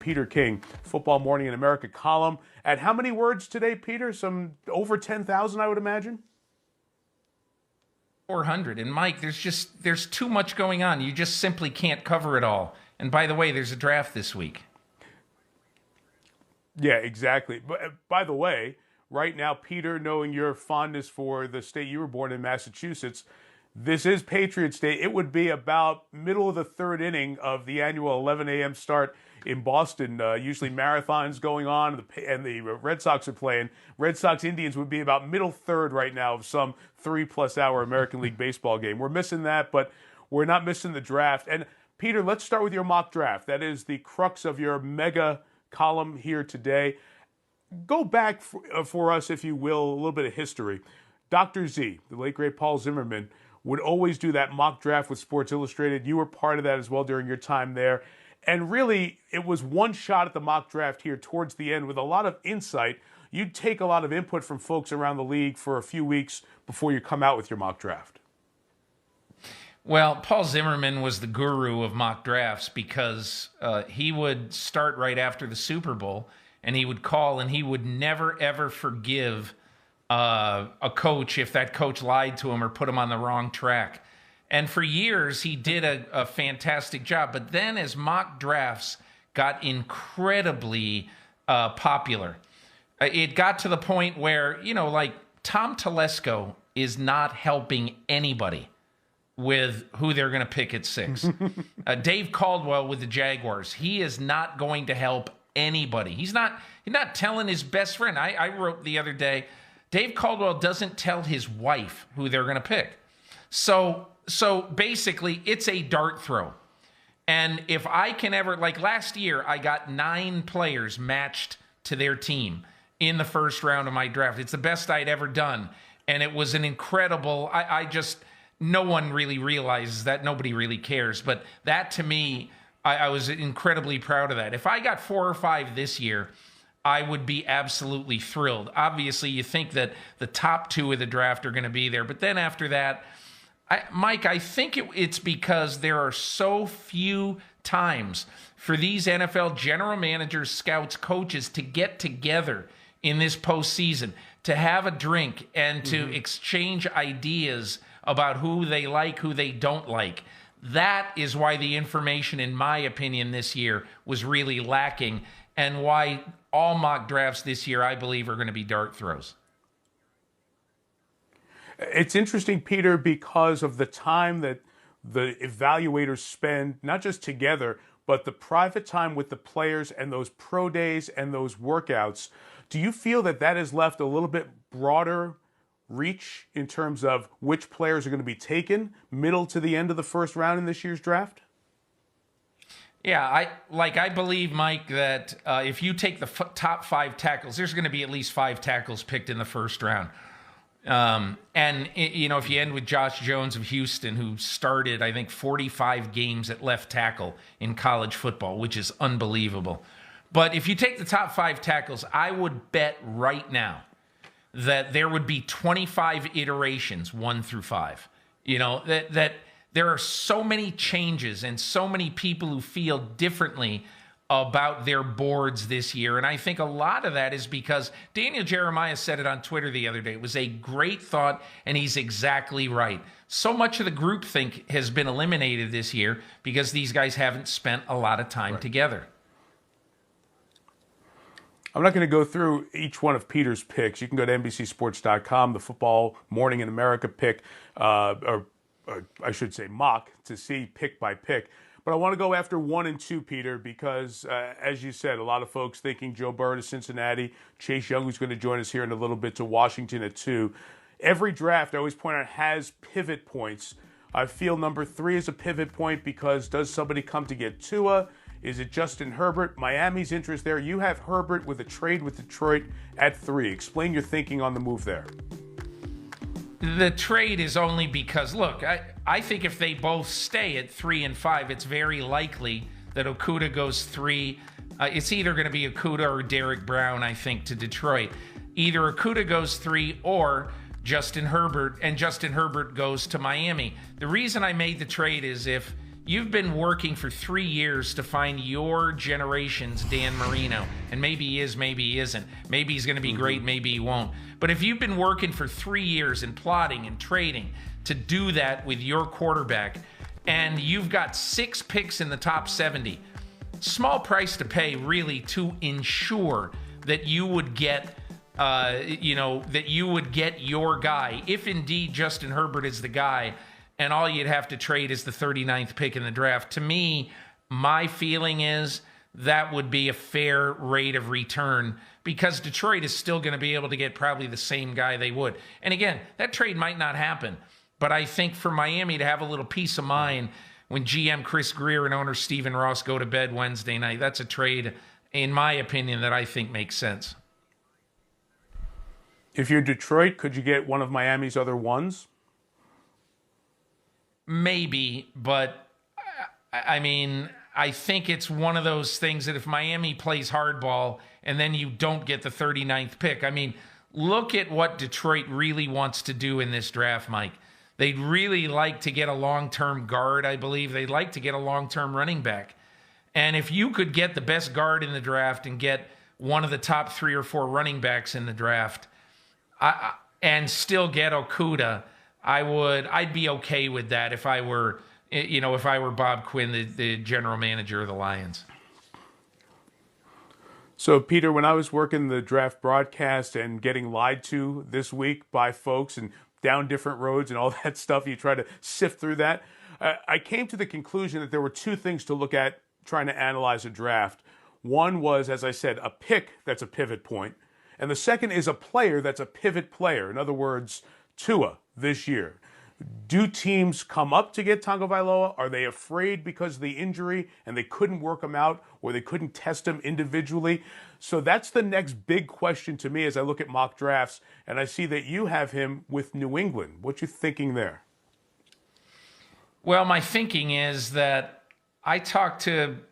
Peter King, Football Morning in America column. At how many words today, Peter? Some over 10,000, I would imagine? 400. And Mike, there's too much going on. You just simply can't cover it all. And by the way, there's a draft this week. Yeah, exactly. But by the way, right now, Peter, knowing your fondness for the state you were born in, Massachusetts, this is Patriots Day. It would be about middle of the third inning of the annual 11 a.m. start in Boston. Usually marathons going on, and the Red Sox are playing. Red Sox Indians would be about middle third right now of some 3+ hour American League Baseball game. We're missing that, but we're not missing the draft. And Peter, let's start with your mock draft. That is the crux of your mega column here today. Go back for us, if you will, a little bit of history. Dr. Z, the late great Paul Zimmerman, would always do that mock draft with Sports Illustrated. You were part of that as well during your time there. And really, it was one shot at the mock draft here towards the end with a lot of insight. You'd take a lot of input from folks around the league for a few weeks before you come out with your mock draft. Well, Paul Zimmerman was the guru of mock drafts because he would start right after the Super Bowl, and he would call, and he would never, ever forgive a coach if that coach lied to him or put him on the wrong track. And for years, he did a fantastic job. But then as mock drafts got incredibly popular, it got to the point where, like Tom Telesco is not helping anybody with who they're going to pick at 6. Dave Caldwell with the Jaguars, he is not going to help anybody. He's not telling his best friend. I wrote the other day, Dave Caldwell doesn't tell his wife who they're going to pick. So basically, it's a dart throw. And if I can ever, like last year, I got 9 players matched to their team in the first round of my draft. It's the best I'd ever done. And it was an incredible, no one really realizes that. Nobody really cares. But that, to me, I was incredibly proud of that. If I got 4 or 5 this year, I would be absolutely thrilled. Obviously, you think that the top 2 of the draft are going to be there. But then after that, Mike, I think it's because there are so few times for these NFL general managers, scouts, coaches to get together in this postseason, to have a drink and to exchange ideas about who they like, who they don't like. That is why the information, in my opinion, this year was really lacking, and why all mock drafts this year, I believe, are going to be dart throws. It's interesting, Peter, because of the time that the evaluators spend, not just together, but the private time with the players and those pro days and those workouts. Do you feel that has left a little bit broader reach in terms of which players are going to be taken middle to the end of the first round in this year's draft? Yeah, I believe, Mike, that if you take the top 5 tackles, there's going to be at least 5 tackles picked in the first round. And if you end with Josh Jones of Houston, who started, I think, 45 games at left tackle in college football, which is unbelievable. But if you take the top 5 tackles, I would bet right now that there would be 25 iterations, 1 through 5. That there are so many changes and so many people who feel differently about their boards this year. And I think a lot of that is because Daniel Jeremiah said it on Twitter the other day. It was a great thought, and he's exactly right. So much of the groupthink has been eliminated this year because these guys haven't spent a lot of time together. I'm not going to go through each one of Peter's picks. You can go to NBCSports.com, the Football Morning in America pick, or I should say mock, to see pick by pick. But I want to go after 1 and 2, Peter, because, as you said, a lot of folks thinking Joe Burrow to Cincinnati, Chase Young, who's going to join us here in a little bit, to Washington at 2. Every draft, I always point out, has pivot points. I feel number 3 is a pivot point because does somebody come to get Tua? Is it Justin Herbert? Miami's interest there. You have Herbert with a trade with Detroit at 3. Explain your thinking on the move there. The trade is only because, look, I think if they both stay at 3 and 5, it's very likely that Okudah goes 3. It's either going to be Okudah or Derek Brown, I think, to Detroit. Either Okudah goes 3 or Justin Herbert, and Justin Herbert goes to Miami. The reason I made the trade is if You've been working for 3 years to find your generation's Dan Marino. And maybe he is, maybe he isn't. Maybe he's going to be great, maybe he won't. But if you've been working for 3 years and plotting and trading to do that with your quarterback, and you've got 6 picks in the top 70, small price to pay really to ensure that you would get that you would get your guy, if indeed Justin Herbert is the guy, and all you'd have to trade is the 39th pick in the draft. To me, my feeling is that would be a fair rate of return, because Detroit is still going to be able to get probably the same guy they would. And again, that trade might not happen, but I think for Miami to have a little peace of mind when GM Chris Greer and owner Stephen Ross go to bed Wednesday night, that's a trade, in my opinion, that I think makes sense. If you're Detroit, could you get one of Miami's other ones? Maybe, but I mean, I think it's one of those things that if Miami plays hardball and then you don't get the 39th pick, I mean, look at what Detroit really wants to do in this draft, Mike. They'd really like to get a long-term guard, I believe. They'd like to get a long-term running back. And if you could get the best guard in the draft and get one of the top 3 or 4 running backs in the draft, and still get Okudah, I'd be okay with that if I were Bob Quinn, the general manager of the Lions. So, Peter, when I was working the draft broadcast and getting lied to this week by folks and down different roads and all that stuff, you try to sift through that, I came to the conclusion that there were 2 things to look at trying to analyze a draft. One was, as I said, a pick that's a pivot point. And the second is a player that's a pivot player. In other words, Tua this year. Do teams come up to get Tagovailoa? Are they afraid because of the injury and they couldn't work him out, or they couldn't test him individually? So that's the next big question to me as I look at mock drafts, and I see that you have him with New England. What you thinking there? Well, my thinking is that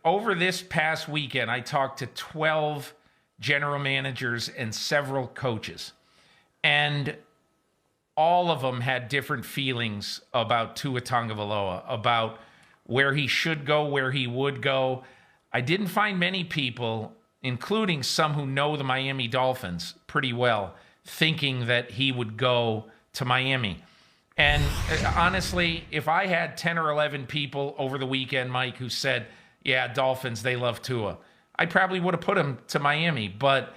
over this past weekend, I talked to 12 general managers and several coaches, and all of them had different feelings about Tua Tagovailoa, about where he should go, where he would go. I didn't find many people, including some who know the Miami Dolphins pretty well, thinking that he would go to Miami. And honestly, if I had 10 or 11 people over the weekend, Mike, who said, yeah, Dolphins, they love Tua, I probably would have put him to Miami, but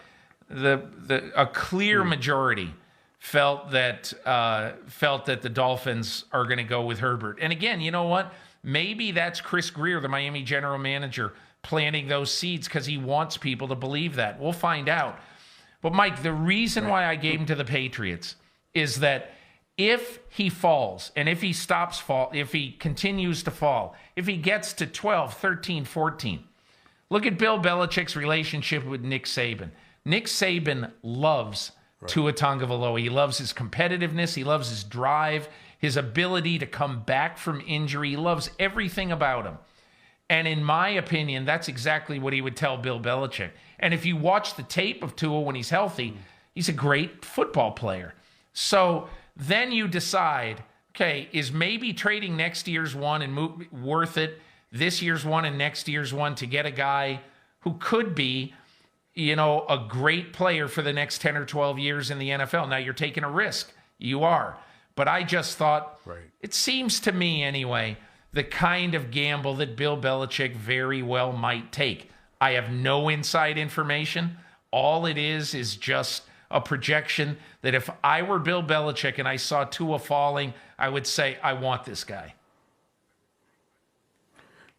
a clear majority felt that the Dolphins are going to go with Herbert. And again, you know what? Maybe that's Chris Greer, the Miami general manager, planting those seeds because he wants people to believe that. We'll find out. But Mike, the reason why I gave him to the Patriots is that if he falls, and if he continues to fall, if he gets to 12, 13, 14, look at Bill Belichick's relationship with Nick Saban. Nick Saban loves Tua Tagovailoa. He loves his competitiveness. He loves his drive, his ability to come back from injury. He loves everything about him. And in my opinion, that's exactly what he would tell Bill Belichick. And if you watch the tape of Tua when he's healthy, he's a great football player. So then you decide, okay, is maybe trading next year's one and worth it, this year's one and next year's one, to get a guy who could be, a great player for the next 10 or 12 years in the NFL. Now you're taking a risk. You are. But I just thought, It seems to me anyway, the kind of gamble that Bill Belichick very well might take. I have no inside information. All it is just a projection that if I were Bill Belichick and I saw Tua falling, I would say, I want this guy.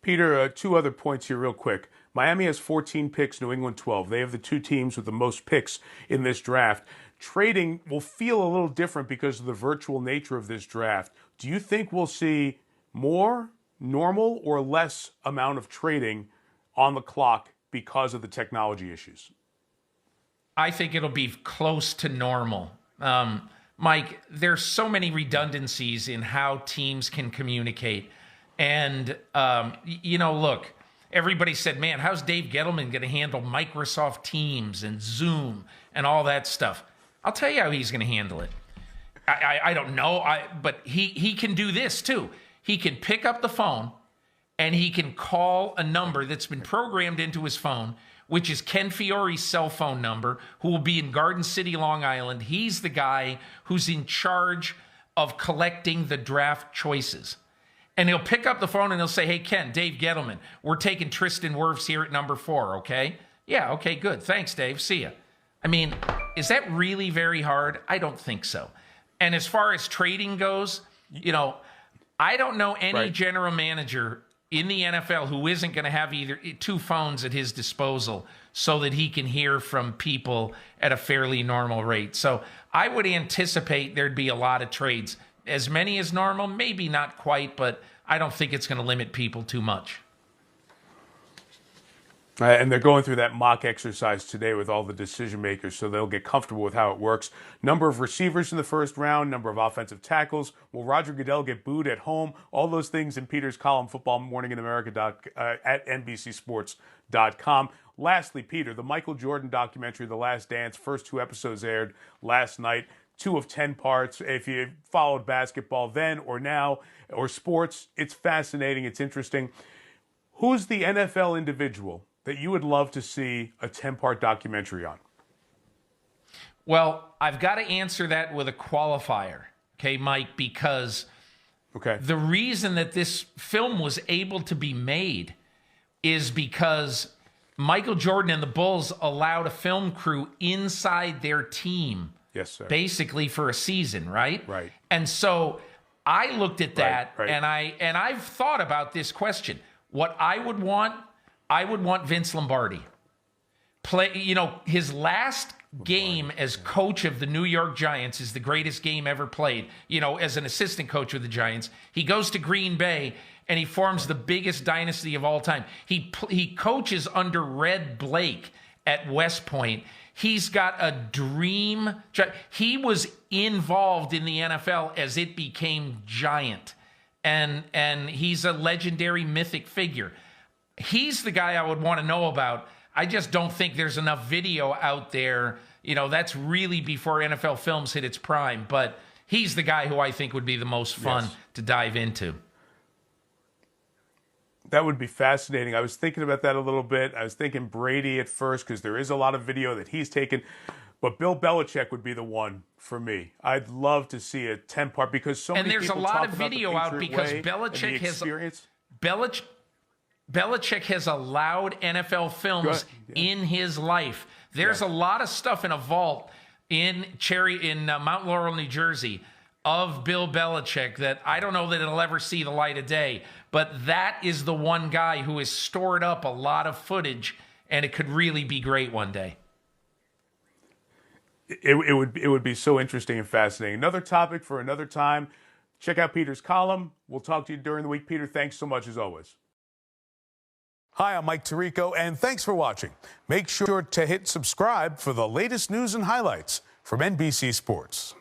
Peter, 2 other points here real quick. Miami has 14 picks, New England 12. They have the 2 teams with the most picks in this draft. Trading will feel a little different because of the virtual nature of this draft. Do you think we'll see more, normal, or less amount of trading on the clock because of the technology issues? I think it'll be close to normal. Mike, there's so many redundancies in how teams can communicate. And, look, everybody said, man, how's Dave Gettleman going to handle Microsoft Teams and Zoom and all that stuff? I'll tell you how he's going to handle it. I don't know, but he can do this too. He can pick up the phone and he can call a number that's been programmed into his phone, which is Ken Fiore's cell phone number, who will be in Garden City, Long Island. He's the guy who's in charge of collecting the draft choices. And he'll pick up the phone and he'll say, hey, Ken, Dave Gettleman, we're taking Tristan Wirfs here at number 4, okay? Yeah, okay, good. Thanks, Dave. See ya. I mean, is that really very hard? I don't think so. And as far as trading goes, I don't know any general manager in the NFL who isn't going to have either 2 phones at his disposal so that he can hear from people at a fairly normal rate. So I would anticipate there'd be a lot of trades. As many as normal, maybe not quite, but I don't think it's going to limit people too much. And they're going through that mock exercise today with all the decision makers, so they'll get comfortable with how it works. Number of receivers in the first round, number of offensive tackles. Will Roger Goodell get booed at home? All those things in Peter's column, Football Morning in America at NBCSports.com. Lastly, Peter, the Michael Jordan documentary, The Last Dance, first 2 episodes aired last night. 2 of 10 parts. If you followed basketball then or now or sports, it's fascinating. It's interesting. Who's the NFL individual that you would love to see a 10-part documentary on? Well, I've got to answer that with a qualifier, okay, Mike, because the reason that this film was able to be made is because Michael Jordan and the Bulls allowed a film crew inside their team, yes, sir, basically for a season, right? Right. And so I looked at that, and I've thought about this question. What I would want Vince Lombardi. His last game as coach of the New York Giants is the greatest game ever played. As an assistant coach with the Giants, he goes to Green Bay and he forms the biggest dynasty of all time. He coaches under Red Blake at West Point. He's got a dream. He was involved in the NFL as it became giant, and he's a legendary mythic figure. He's the guy I would want to know about. I just don't think there's enough video out there. That's really before NFL Films hit its prime. But he's the guy who I think would be the most fun to dive into. That would be fascinating. I was thinking about that a little bit. I was thinking Brady at first because there is a lot of video that he's taken. But Bill Belichick would be the one for me. I'd love to see a 10-part because so many people talk about the Patriot way. And there's a lot of video out because Belichick has allowed NFL films in his life. There's a lot of stuff in a vault in Mount Laurel, New Jersey, of Bill Belichick that I don't know that it'll ever see the light of day. But that is the one guy who has stored up a lot of footage, and it could really be great one day. It would be so interesting and fascinating. Another topic for another time. Check out Peter's column. We'll talk to you during the week. Peter, thanks so much as always. Hi, I'm Mike Tirico, and thanks for watching. Make sure to hit subscribe for the latest news and highlights from NBC Sports.